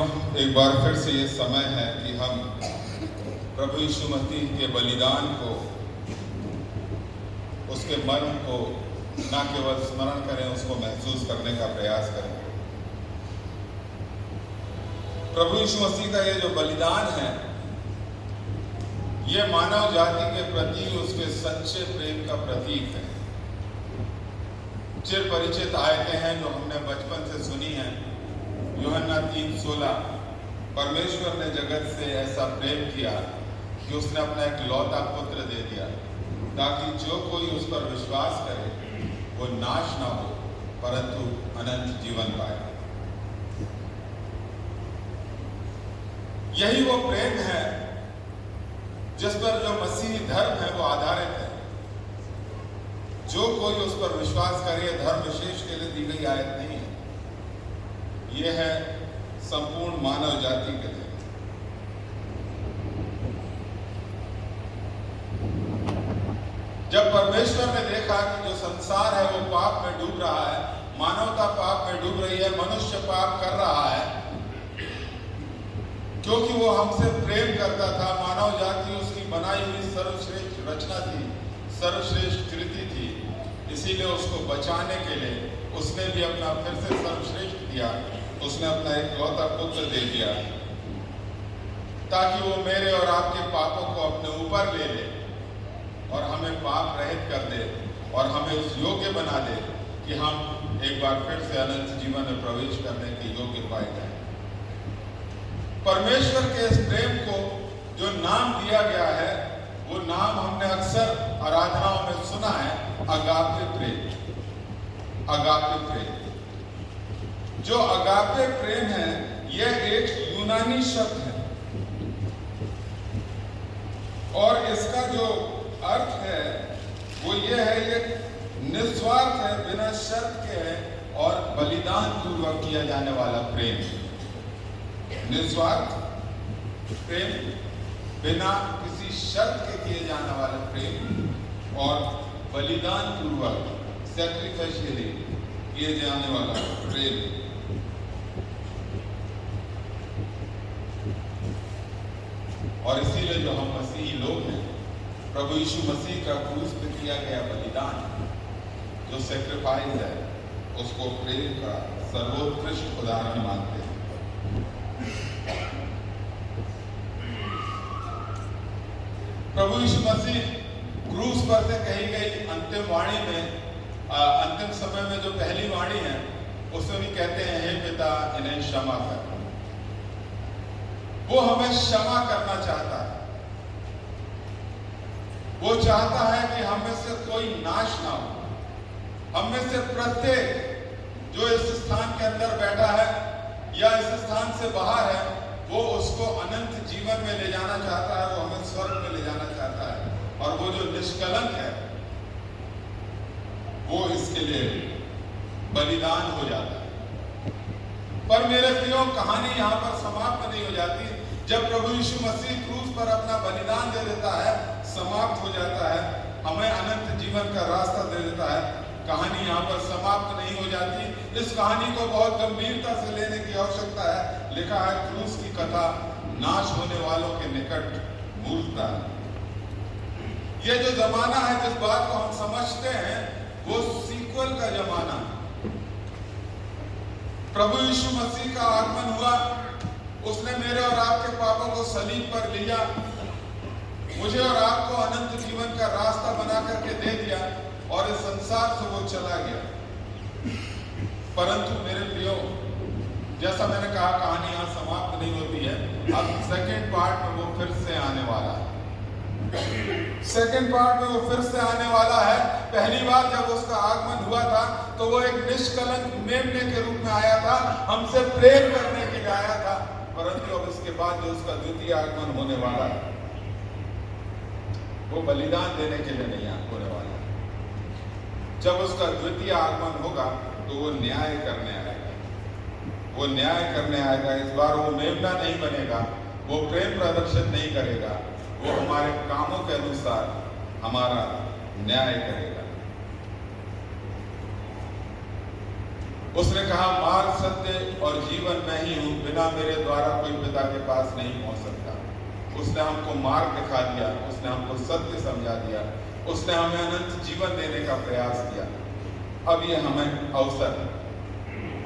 एक बार फिर से ये समय है कि हम प्रभु यीशु मसीह के बलिदान को, उसके मर्म को न केवल स्मरण करें, उसको महसूस करने का प्रयास करें। प्रभु यीशु मसीह का ये जो बलिदान है, ये मानव जाति के प्रति उसके सच्चे प्रेम का प्रतीक है। चिर परिचित आयतें हैं जो हमने बचपन से सुनी हैं। यूहन्ना 3:16, परमेश्वर ने जगत से ऐसा प्रेम किया कि उसने अपना एक लौता पुत्र दे दिया, ताकि जो कोई उस पर विश्वास करे वो नाश ना हो परंतु अनंत जीवन पाए। यही वो प्रेम है जिस पर जो मसीही धर्म है वो आधारित है। जो कोई उस पर विश्वास करे, धर्म विशेष के लिए दी गई आयत नहीं है, ये है संपूर्ण मानव जाति के लिए। जब परमेश्वर ने देखा कि जो संसार है वो पाप में डूब रहा है, मानवता पाप में डूब रही है, मनुष्य पाप कर रहा है, क्योंकि वो हमसे प्रेम करता था। मानव जाति उसकी बनाई हुई सर्वश्रेष्ठ रचना थी, सर्वश्रेष्ठ कृति थी। इसीलिए उसको बचाने के लिए उसने भी अपना फिर से सर्वश्रेष्ठ दिया, उसने अपना एक लौता पुत्र दे दिया, ताकि वो मेरे और आपके पापों को अपने ऊपर ले ले और हमें पाप रहित कर दे और हमें उस योग्य बना दे कि हम एक बार फिर से अनंत जीवन में प्रवेश करने के योग्य पाए जाए। परमेश्वर के इस प्रेम को जो नाम दिया गया है, वो नाम हमने अक्सर आराधनाओं में सुना है, अगापे प्रेम। अगापे प्रेम, जो अगापे प्रेम है, यह एक यूनानी शब्द है और इसका जो अर्थ है वो ये है, ये निस्वार्थ है, बिना शर्त के है और बलिदान पूर्वक किया जाने वाला प्रेम। निस्वार्थ प्रेम, बिना किसी शर्त के किए जाने वाला प्रेम और बलिदान पूर्वक, सैक्रिफिशियली किए जाने वाला प्रेम। और इसीलिए जो हम मसीही लोग हैं, प्रभु यीशु मसीह का क्रूस पे किया गया बलिदान, जो सैक्रिफाइस है, उसको प्रेम का सर्वोत्कृष्ट उदाहरण मानते हैं। प्रभु यीशु मसीह क्रूस पर से कही गई अंतिम वाणी में, अंतिम समय में जो पहली वाणी है, उसमें भी कहते हैं, हे पिता इन्हें क्षमा कर। वो हमें क्षमा करना चाहता है। वो चाहता है कि हम में से कोई नाश ना हो। हम में से प्रत्येक जो इस स्थान के अंदर बैठा है या इस स्थान से बाहर है, वो उसको अनंत जीवन में ले जाना चाहता है, वो हमें स्वर्ग में ले जाना चाहता है। और वो जो निष्कलंक है, वो इसके लिए बलिदान हो जाता है। पर मेरे प्रियो, कहानी यहाँ पर समाप्त नहीं हो जाती। जब प्रभु यीशु मसीह क्रूस पर अपना बलिदान दे देता है, समाप्त हो जाता है, हमें अनंत जीवन का रास्ता दे देता है, कहानी यहाँ पर समाप्त नहीं हो जाती। इस कहानी को बहुत गंभीरता से लेने की आवश्यकता है। लिखा है, क्रूस की कथा नाश होने वालों के निकट मूलता है। ये जो जमाना है, जिस बात को हम समझते हैं, वो सीक्वल का जमाना है। प्रभु यीशु मसीह का आगमन हुआ, उसने मेरे और आपके पापों को सलीब पर लिया, मुझे और आपको अनंत जीवन का रास्ता बना करके दे दिया और इस संसार से वो चला गया। परंतु मेरे प्रियो, जैसा मैंने कहा, कहानी यहाँ समाप्त नहीं होती है। अब सेकेंड पार्ट में वो फिर से आने वाला है। सेकेंड पार्ट में वो फिर से आने वाला है। पहली बार जब उसका आगमन हुआ था तो वो एक निष्कलंक मेमने के रूप में आया था, हमसे प्रेम करने के लिए आया था। परंतु अब इसके बाद जो उसका द्वितीय आगमन होने वाला है, वो बलिदान देने के लिए नहीं होने वाला है। जब उसका द्वितीय आगमन होगा तो वो न्याय करने आएगा। वो न्याय करने आएगा। इस बार वो मेमना नहीं बनेगा, वो प्रेम प्रदर्शित नहीं करेगा, वो हमारे कामों के अनुसार हमारा न्याय करेगा। उसने कहा, मार्ग, सत्य और जीवन मैं ही हूँ, बिना मेरे द्वारा कोई पिता के पास नहीं पहुंच सकता। उसने हमको मार्ग दिखा दिया, उसने हमको सत्य समझा दिया, उसने हमें अनंत जीवन देने का प्रयास किया। अब ये हमें अवसर,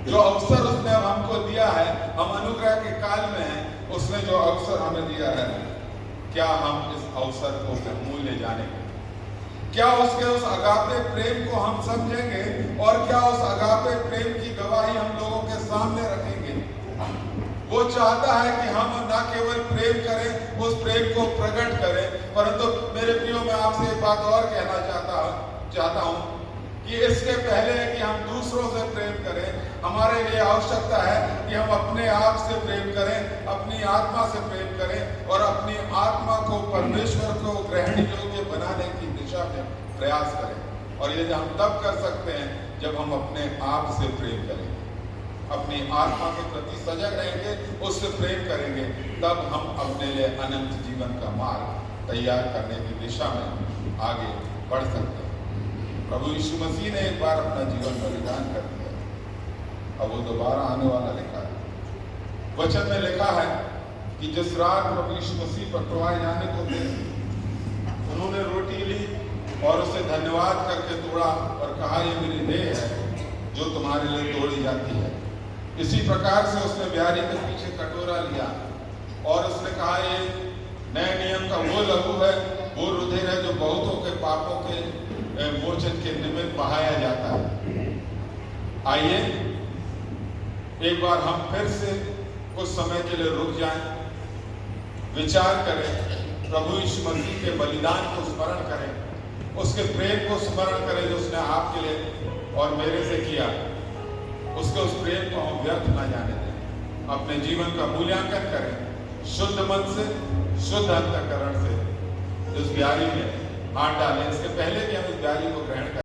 जो अवसर उसने अब हमको दिया है, हम अनुग्रह के काल में हैं, उसने जो अवसर हमें दिया है, क्या हम इस अवसर को मूल्य जानेंगे? क्या उसके उस अगापे प्रेम को हम समझेंगे और क्या उस अगापे प्रेम की गवाही हम लोगों के सामने रखेंगे? वो चाहता है कि हम न केवल प्रेम करें, उस प्रेम को प्रकट करें, परंतु मेरे प्रियो, मैं आपसे एक बात और कहना चाहता हूं कि इसके पहले कि हम दूसरों से प्रेम करें, हमारे लिए आवश्यकता है कि हम अपने आप से प्रेम करें, अपनी आत्मा से प्रेम करें और अपनी आत्मा को परमेश्वर को ग्रहण योग्य बनाने की दिशा में प्रयास करें। और ये हम तब कर सकते हैं जब हम अपने आप से प्रेम करेंगे, अपनी आत्मा के प्रति सजग रहेंगे, उससे प्रेम करेंगे, तब हम अपने लिए अनंत जीवन का मार्ग तैयार करने की दिशा में आगे बढ़ सकते हैं। प्रभु यीशु मसीह ने एक बार अपना जीवन बलिदान कर दिया, अब वो दोबारा आने वाला लिखा है। वचन में लिखा है कि जिस रात प्रभु यीशु मसीह पकड़वाए जाने को थे, उन्होंने रोटी ली और उसे धन्यवाद करके तोड़ा और कहा, ये मेरी देह है जो तुम्हारे लिए तोड़ी जाती है। इसी प्रकार से उसने ब्यारी के पीछे कटोरा लिया और उसने कहा, ये नए नियम का वो लहू है, वो रुधिर है जो बहुतों के पापों के मोचन के निमित्त बहाया जाता है। आइए एक बार हम फिर से कुछ समय के लिए रुक जाएं, विचार करें, प्रभु यीशु मसीह के बलिदान को स्मरण करें, उसके प्रेम को स्मरण करें जो उसने आपके लिए और मेरे से किया। उसके उस प्रेम को हम व्यर्थ न जाने दें। अपने जीवन का मूल्यांकन करें, शुद्ध मन से, शुद्ध अंतःकरण से। इस ब्यारी में हाथ डालें, इसके पहले कि हम इस ब्यारी को ग्रहण करें।